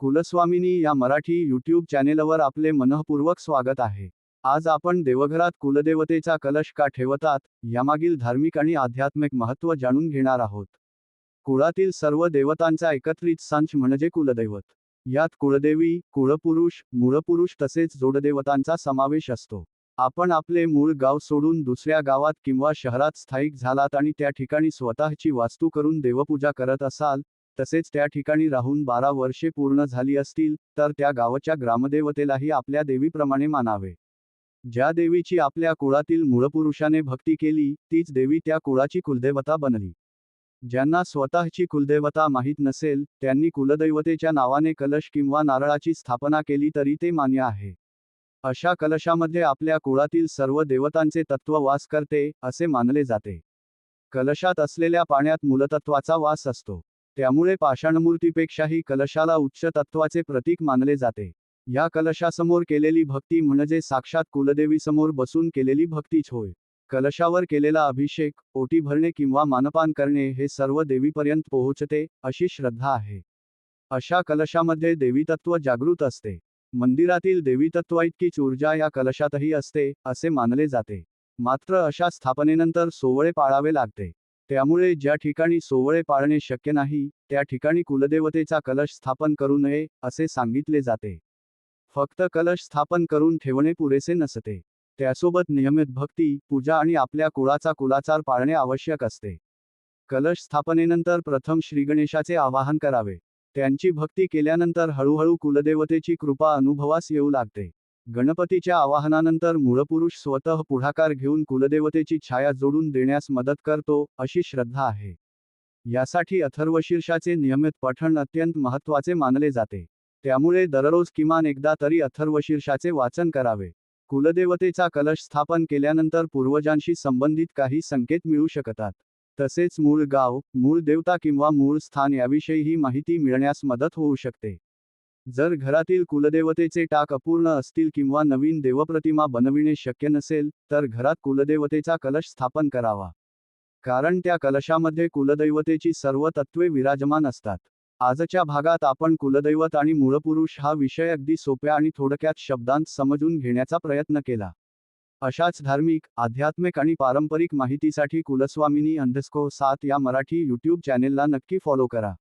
कुलस्वामिनी या मराठी यूट्यूब चॅनेलवर आपले मनःपूर्वक स्वागत आहे. आज आपण देवघरात कुलदेवतेचा कलश का ठेवतात यामागील धार्मिक आणि आध्यात्मिक महत्त्व जाणून घेणार आहोत. कुळातील सर्व देवतांचा एकत्रित संच म्हणजे कुलदैवत. यात कुळदेवी, कुळपुरुष, मूळपुरुष तसेच जोडदेवतांचा समावेश असतो. आपण आपले मूळ गाव सोडून दुसऱ्या गावात किंवा शहरात स्थायिक झालात आणि त्या ठिकाणी स्वतःची वास्तू करून देवपूजा करत असाल, तसेच त्या ठिकाणी राहून 12 वर्षे पूर्ण झाली असतील, तर त्या गावाच्या ग्रामदेवतेलाही आपल्या देवीप्रमाणे मानावे. ज्या देवीची आपल्या कुळातील मूळपुरुषाने भक्ती केली, तीच देवी त्या कुळाची कुलदेवता बनली. ज्यांना स्वतःची कुलदेवता माहीत नसेल, त्यांनी कुलदैवतेच्या नावाने कलश किंवा नारळाची स्थापना केली तरी ते मान्य आहे. अशा कलशामध्ये आपल्या कुळातील सर्व देवतांचे तत्त्व वास करते, असे मानले जाते. कलशात असलेल्या पाण्यात मूलतत्वाचा वास असतो. त्यामुळे पाषाणमूर्तीपेक्षाही कलशाला उच्च तत्वाचे प्रतीक मानले जाते. या कलशासमोर केलेली भक्ती म्हणजे साक्षात कुलदेवीसमोर बसून केलेली भक्तीच होय. कलशावर केलेला अभिषेक, ओटी भरणे किंवा मानपान करणे हे सर्व देवीपर्यंत पोहोचते, अशी श्रद्धा आहे. अशा कलशामध्ये देवीतत्व जागृत असते. मंदिरातील देवीतत्वाइतकीच ऊर्जा या कलशातही असते, असे मानले जाते. मात्र अशा स्थापनेनंतर सोवळे पाळावे लागते. त्यामुळे ज्या ठिकाणी सोवळे पाळणे शक्य नाही, त्या ठिकाणी कुलदेवतेचा कलश स्थापन करू नये, असे सांगितले जाते. फक्त कलश स्थापन करून ठेवणे पुरेसे नसते. त्यासोबत नियमित भक्ती, पूजा आणि आपल्या कुळाचा कुलाचार पाळणे आवश्यक असते. कलश स्थापनेनंतर प्रथम श्रीगणेशाचे आवाहन करावे. त्यांची भक्ती केल्यानंतर हळूहळू कुलदेवतेची कृपा अनुभवास येऊ लागते. गणपतीच्या आवाहनानंतर मूळपुरुष स्वतः पुढाकार घेऊन कुलदेवतेची छाया जोडून देण्यास मदत करतो, अशी श्रद्धा आहे. यासाठी अथर्वशीर्षाचे नियमित पठण अत्यंत महत्त्वाचे मानले जाते. त्यामुळे दररोज किमान एकदा तरी अथर्वशीर्षाचे वाचन करावे. कुलदेवतेचा कलश स्थापन केल्यानंतर पूर्वजांशी संबंधित काही संकेत मिळू शकतात. तसेच मूळ गाव, मूळ देवता किंवा मूळ स्थान याविषयीही माहिती मिळण्यास मदत होऊ शकते. जर घरातील कुलदेवतेचे टाक अपूर्ण असतील किंवा नवीन देवप्रतिमा बनविणे शक्य नसेल, तर घरात कुलदेवतेचा कलश स्थापन करावा. कारण त्या कलशामध्ये कुलदैवतेची सर्व तत्त्वे विराजमान असतात. आजच्या भागात आपण कुलदैवत आणि मूळपुरुष हा विषय अगदी सोप्या आणि थोडक्यात शब्दांत समजून घेण्याचा प्रयत्न केला. अशाच धार्मिक, आध्यात्मिक आणि पारंपरिक माहितीसाठी कुलस्वामिनी _7 या मराठी यूट्यूब चॅनेलला नक्की फॉलो करा.